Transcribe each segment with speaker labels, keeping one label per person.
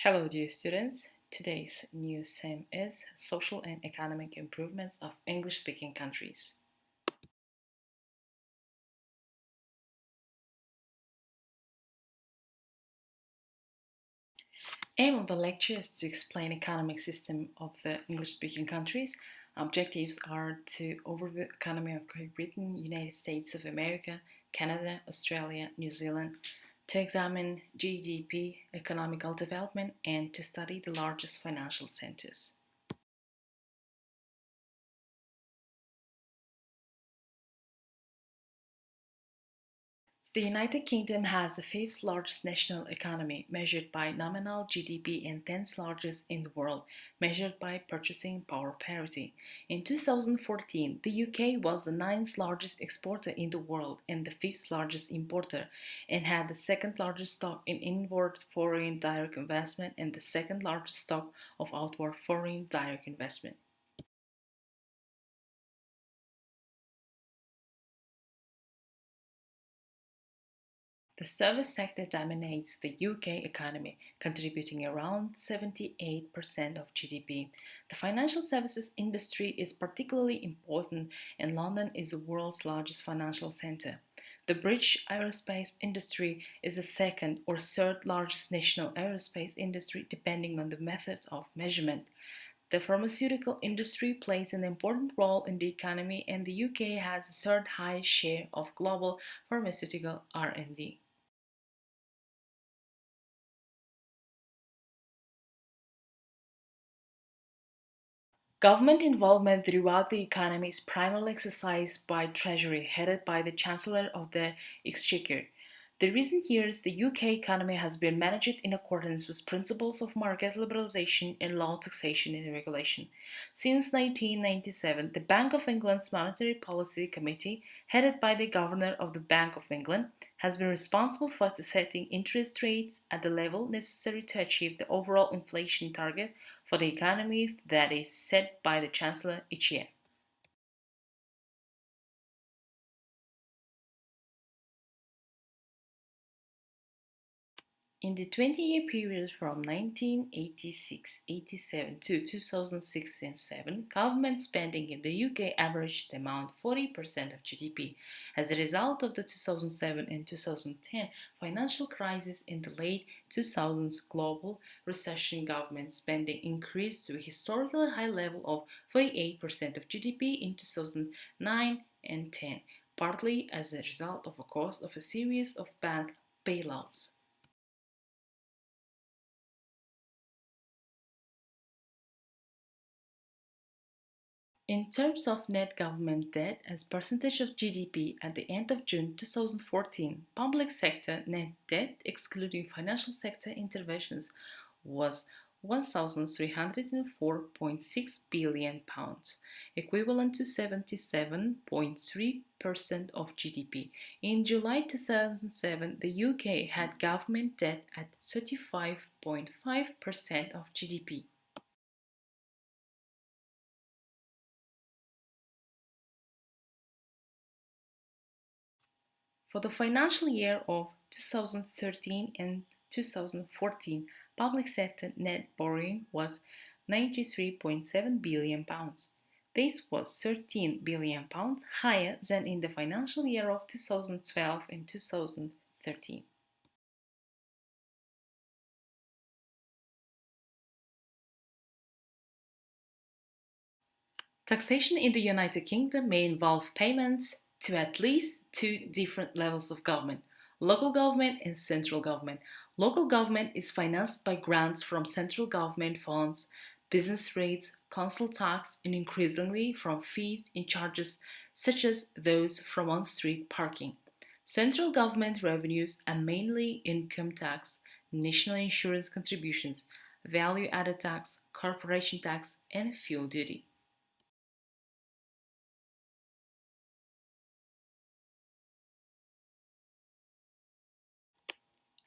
Speaker 1: Hello dear students, today's new theme is Social and Economic Improvements of English-speaking countries. Aim of the lecture is to explain economic system of the English-speaking countries. Objectives are to overview economy of Great Britain, United States of America, Canada, Australia, New Zealand, to examine GDP, economical development, and to study the largest financial centers. The United Kingdom has the fifth largest national economy, measured by nominal GDP, and 10th largest in the world, measured by purchasing power parity. In 2014, the UK was the ninth largest exporter in the world and the fifth largest importer, and had the second largest stock in inward foreign direct investment and the second largest stock of outward foreign direct investment. The service sector dominates the UK economy, contributing around 78% of GDP. The financial services industry is particularly important, and London is the world's largest financial centre. The British aerospace industry is the second or third largest national aerospace industry, depending on the method of measurement. The pharmaceutical industry plays an important role in the economy, and the UK has the third highest share of global pharmaceutical R&D. Government involvement throughout the economy is primarily exercised by Treasury, headed by the Chancellor of the Exchequer. The recent years, the UK economy has been managed in accordance with principles of market liberalisation and low taxation and regulation. Since 1997, the Bank of England's Monetary Policy Committee, headed by the Governor of the Bank of England, has been responsible for setting interest rates at the level necessary to achieve the overall inflation target for the economy that is set by the Chancellor each year. In the 20-year period from 1986-87 to 2006 and 7, government spending in the UK averaged amount 40% of GDP. As a result of the 2007 and 2010 financial crisis in the late 2000s global recession, government spending increased to a historically high level of 48% of GDP in 2009 and 10, partly as a result of a cost of a series of bank bailouts. In terms of net government debt as percentage of GDP at the end of June 2014, public sector net debt, excluding financial sector interventions, was £1,304.6 billion, equivalent to 77.3% of GDP. In July 2007, the UK had government debt at 35.5% of GDP. For the financial year of 2013 and 2014, public sector net borrowing was £93.7 billion. This was £13 billion higher than in the financial year of 2012 and 2013. Taxation in the United Kingdom may involve payments to at least two different levels of government: local government and central government. Local government is financed by grants from central government funds, business rates, council tax, and increasingly from fees and charges such as those from on-street parking. Central government revenues are mainly income tax, national insurance contributions, value-added tax, corporation tax, and fuel duty.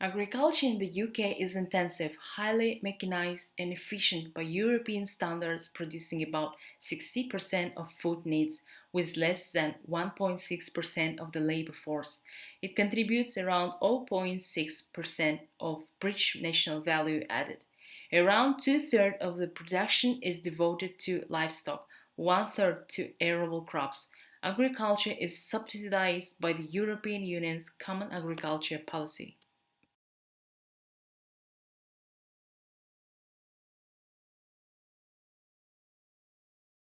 Speaker 1: Agriculture in the UK is intensive, highly mechanized, and efficient by European standards, producing about 60% of food needs with less than 1.6% of the labor force. It contributes around 0.6% of British national value added. Around two-thirds of the production is devoted to livestock, one-third to arable crops. Agriculture is subsidized by the European Union's Common Agriculture Policy.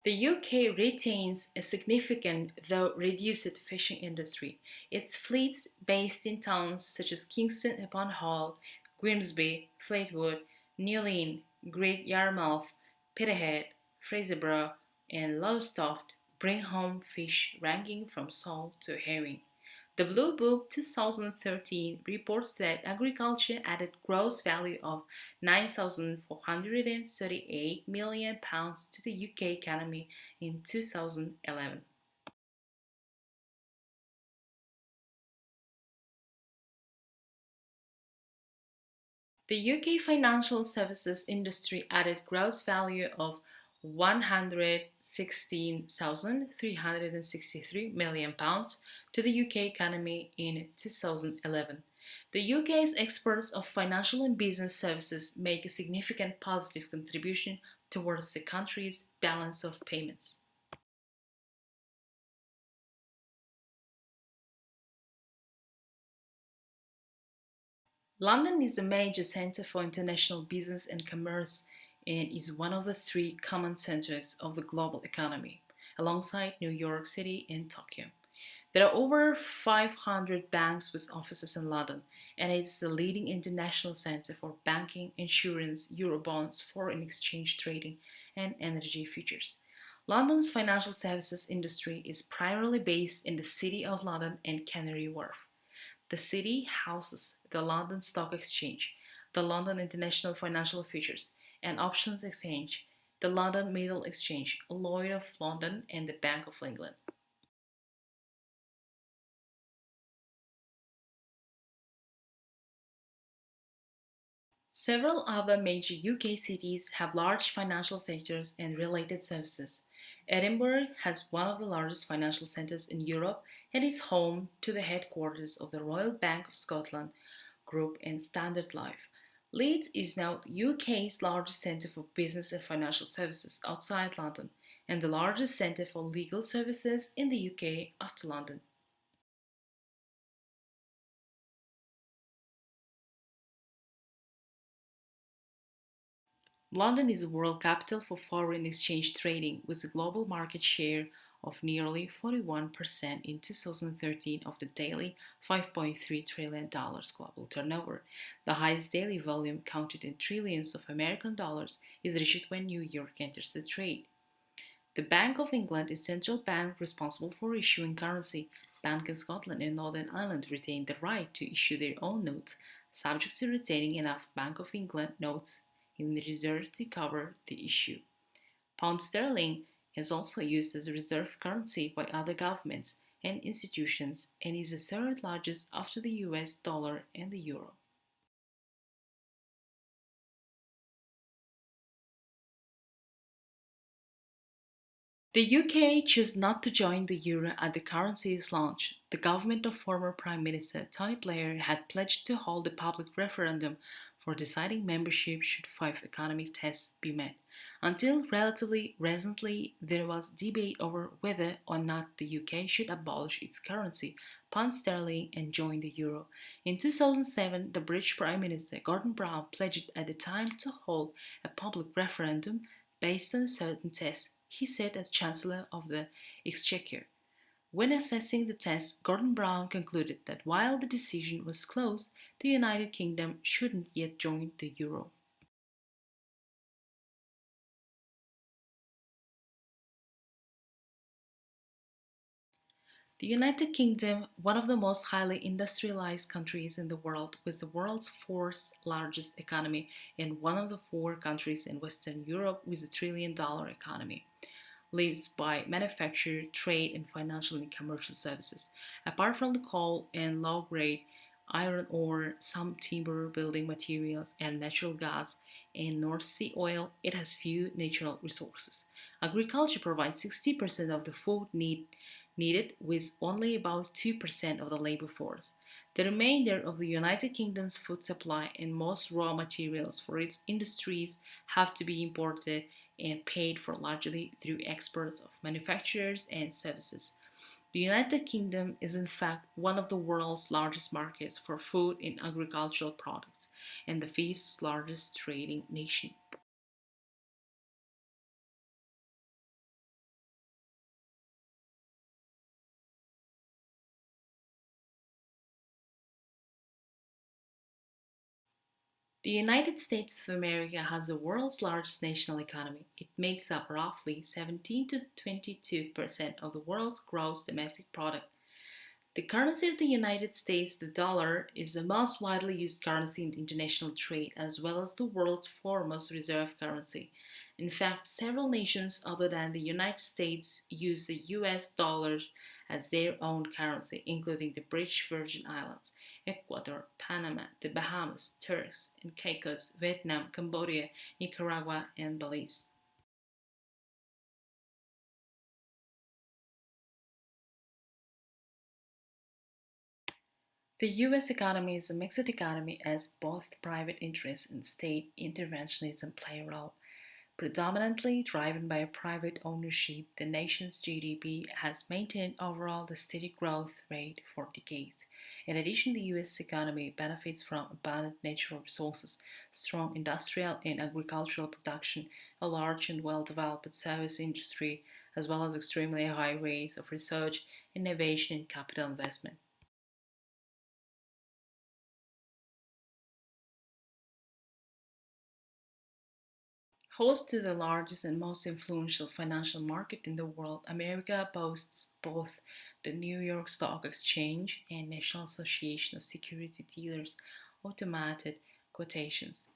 Speaker 1: The UK retains a significant, though reduced, fishing industry. Its fleets, based in towns such as Kingston upon Hull, Grimsby, Fleetwood, Newlyn, Great Yarmouth, Peterhead, Fraserburgh, and Lowestoft, bring home fish ranging from sole to herring. The Blue Book 2013 reports that agriculture added gross value of £9,438 million to the UK economy in 2011. The UK financial services industry added gross value of £116,363 million to the UK economy in 2011. The UK's exports of financial and business services make a significant positive contribution towards the country's balance of payments. London is a major center for international business and commerce and is one of the three common centers of the global economy, alongside New York City and Tokyo. There are over 500 banks with offices in London, and it is the leading international center for banking, insurance, Eurobonds, foreign exchange trading, and energy futures. London's financial services industry is primarily based in the City of London and Canary Wharf. The city houses the London Stock Exchange, the London International Financial Futures and Options Exchange, the London Metal Exchange, Lloyd of London, and the Bank of England. Several other major UK cities have large financial centres and related services. Edinburgh has one of the largest financial centres in Europe and is home to the headquarters of the Royal Bank of Scotland Group and Standard Life. Leeds is now the UK's largest centre for business and financial services outside London and the largest centre for legal services in the UK after London. London is a world capital for foreign exchange trading with a global market share of nearly 41% in 2013 of the daily $5.3 trillion global turnover. The highest daily volume, counted in trillions of American dollars, is reached when New York enters the trade. The Bank of England is central bank responsible for issuing currency. Bank in Scotland and Northern Ireland retain the right to issue their own notes, subject to retaining enough Bank of England notes in reserve to cover the issue. Pound sterling is also used as a reserve currency by other governments and institutions and is the third largest after the US dollar and the euro. The UK chose not to join the euro at the currency's launch. The government of former Prime Minister Tony Blair had pledged to hold a public referendum for deciding membership should five economic tests be met. Until relatively recently, there was debate over whether or not the UK should abolish its currency, pound sterling, and join the euro. In 2007, the British Prime Minister Gordon Brown pledged at the time to hold a public referendum based on a certain test, he said as Chancellor of the Exchequer. When assessing the test, Gordon Brown concluded that while the decision was close, the United Kingdom shouldn't yet join the euro. The United Kingdom, one of the most highly industrialized countries in the world, with the world's fourth largest economy and one of the four countries in Western Europe with a $1 trillion economy, lives by manufacture, trade, and financial and commercial services. Apart from the coal and low-grade iron ore, some timber, building materials, and natural gas and North Sea oil, it has few natural resources. Agriculture provides 60% of the food needed with only about 2% of the labor force. The remainder of the United Kingdom's food supply and most raw materials for its industries have to be imported and paid for largely through exports of manufacturers and services. The United Kingdom is in fact one of the world's largest markets for food and agricultural products and the fifth largest trading nation. The United States of America has the world's largest national economy. It makes up roughly 17 to 22% of the world's gross domestic product. The currency of the United States, the dollar, is the most widely used currency in international trade as well as the world's foremost reserve currency. In fact, several nations other than the United States use the US dollar as their own currency, including the British Virgin Islands, Ecuador, Panama, the Bahamas, Turks and Caicos, Vietnam, Cambodia, Nicaragua, and Belize. The US economy is a mixed economy as both private interests and state interventionism play a role. Predominantly driven by private ownership, the nation's GDP has maintained overall the steady growth rate for decades. In addition, the US economy benefits from abundant natural resources, strong industrial and agricultural production, a large and well developed service industry, as well as extremely high rates of research, innovation, and capital investment. Host to the largest and most influential financial market in the world, America boasts both the New York Stock Exchange and National Association of Security Dealers automated quotations.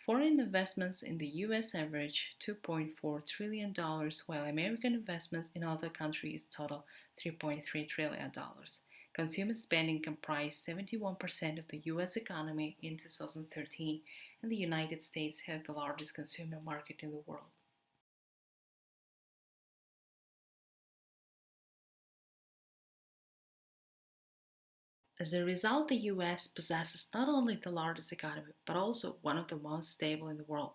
Speaker 1: Foreign investments in the US average $2.4 trillion, dollars, while American investments in other countries total $3.3 trillion. Dollars. Consumer spending comprised 71% of the US economy in 2013, and the United States had the largest consumer market in the world. As a result, the US possesses not only the largest economy, but also one of the most stable in the world.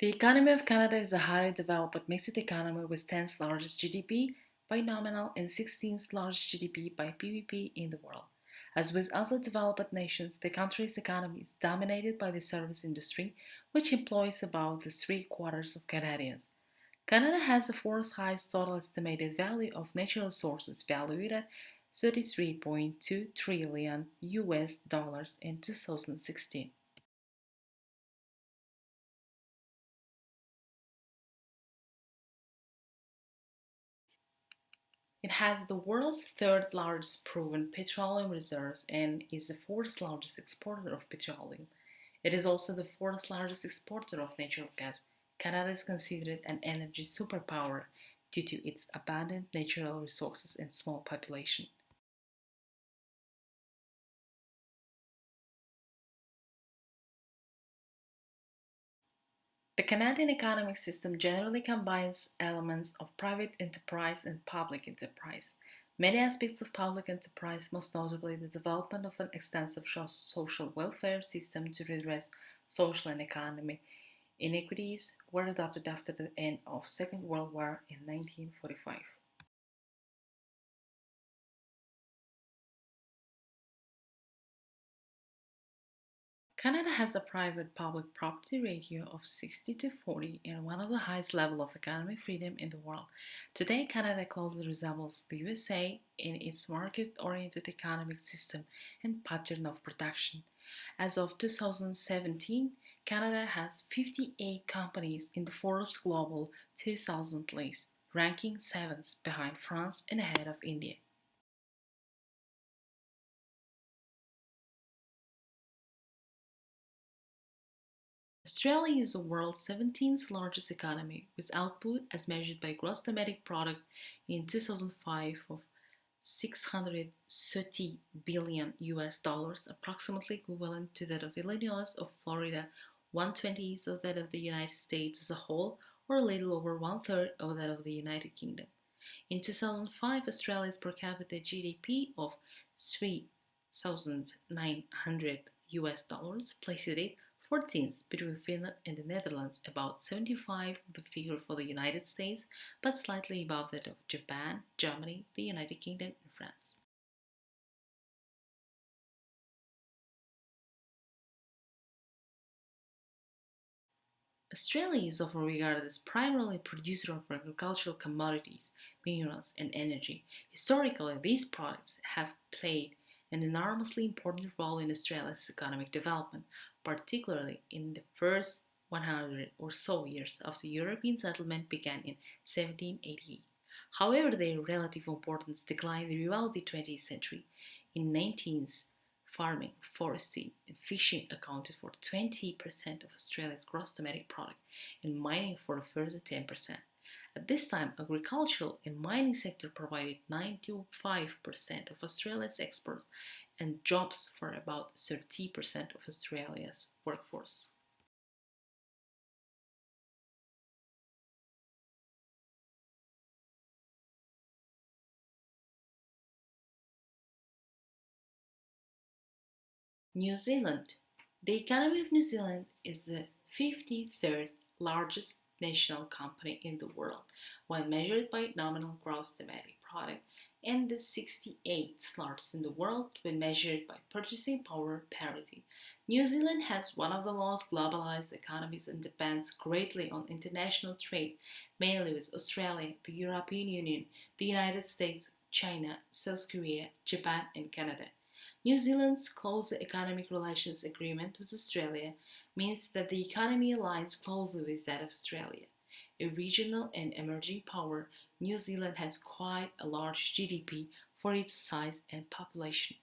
Speaker 1: The economy of Canada is a highly developed mixed economy with 10th largest GDP by nominal and 16th largest GDP by PVP in the world. As with other developed nations, the country's economy is dominated by the service industry, which employs about the three quarters of Canadians. Canada has the fourth highest total estimated value of natural resources, valued at 33.2 trillion US dollars in 2016. It has the world's third largest proven petroleum reserves and is the fourth largest exporter of petroleum. It is also the fourth largest exporter of natural gas. Canada is considered an energy superpower due to its abundant natural resources and small population. The Canadian economic system generally combines elements of private enterprise and public enterprise. Many aspects of public enterprise, most notably the development of an extensive social welfare system to redress social and economic inequities, were adopted after the end of Second World War in 1945. Canada has a private public property ratio of 60 to 40 and one of the highest levels of economic freedom in the world. Today, Canada closely resembles the USA in its market-oriented economic system and pattern of production. As of 2017, Canada has 58 companies in the Forbes Global 2000 list, ranking 7th behind France and ahead of India. Australia is the world's 17th largest economy, with output as measured by gross domestic product in 2005 of 630 billion US dollars, approximately equivalent to that of Illinois or Florida, 1/20th of that of the United States as a whole, or a little over one-third of that of the United Kingdom. In 2005, Australia's per capita GDP of 3,900 US dollars placed it 14th between Finland and the Netherlands, about 75 the figure for the United States, but slightly above that of Japan, Germany, the United Kingdom, and France. Australia is often regarded as primarily a producer of agricultural commodities, minerals, and energy. Historically, these products have played an enormously important role in Australia's economic development, particularly in the first 100 or so years after European settlement began in 1788. However, their relative importance declined throughout the 20th century. In 19th farming, forestry, and fishing accounted for 20% of Australia's gross domestic product, and mining for a further 10%. At this time, agricultural and mining sector provided 95% of Australia's exports and jobs for about 30% of Australia's workforce. New Zealand. The economy of New Zealand is the 53rd largest national company in the world when measured by nominal gross domestic product, and the 68th largest in the world when measured by purchasing power parity. New Zealand has one of the most globalized economies and depends greatly on international trade, mainly with Australia, the European Union, the United States, China, South Korea, Japan, and Canada. New Zealand's close economic relations agreement with Australia means that the economy aligns closely with that of Australia. A regional and emerging power, New Zealand has quite a large GDP for its size and population.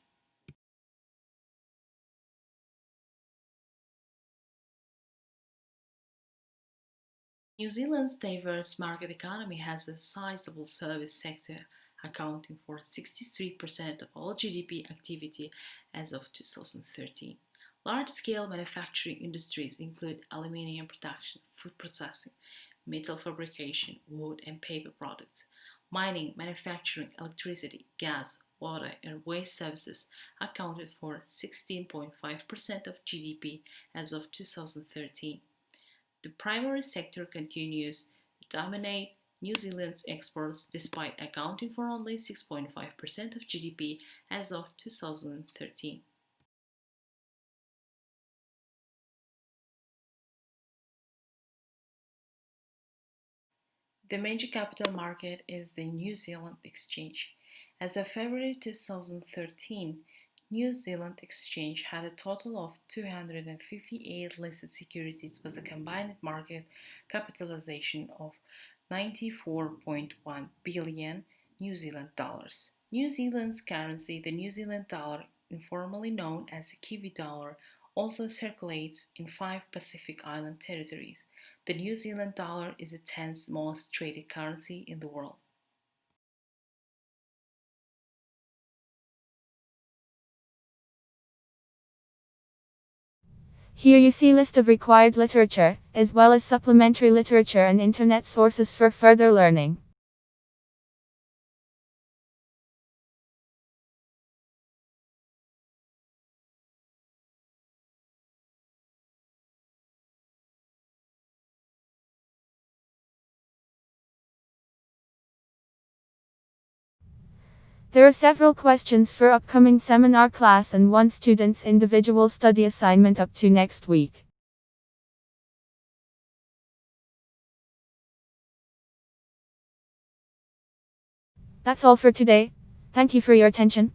Speaker 1: New Zealand's diverse market economy has a sizable service sector, accounting for 63% of all GDP activity as of 2013. Large-scale manufacturing industries include aluminium production, food processing, metal fabrication, wood and paper products. Mining, manufacturing, electricity, gas, water, and waste services accounted for 16.5% of GDP as of 2013. The primary sector continues to dominate New Zealand's exports despite accounting for only 6.5% of GDP as of 2013. The major capital market is the New Zealand Exchange. As of February 2013, New Zealand Exchange had a total of 258 listed securities with a combined market capitalization of 94.1 billion New Zealand dollars. New Zealand's currency, the New Zealand dollar, informally known as the Kiwi dollar, also circulates in five Pacific Island territories. The New Zealand dollar is the 10th most traded currency in the world.
Speaker 2: Here you see list of required literature, as well as supplementary literature and internet sources for further learning. There are several questions for upcoming seminar class and one student's individual study assignment up to next week. That's all for today. Thank you for your attention.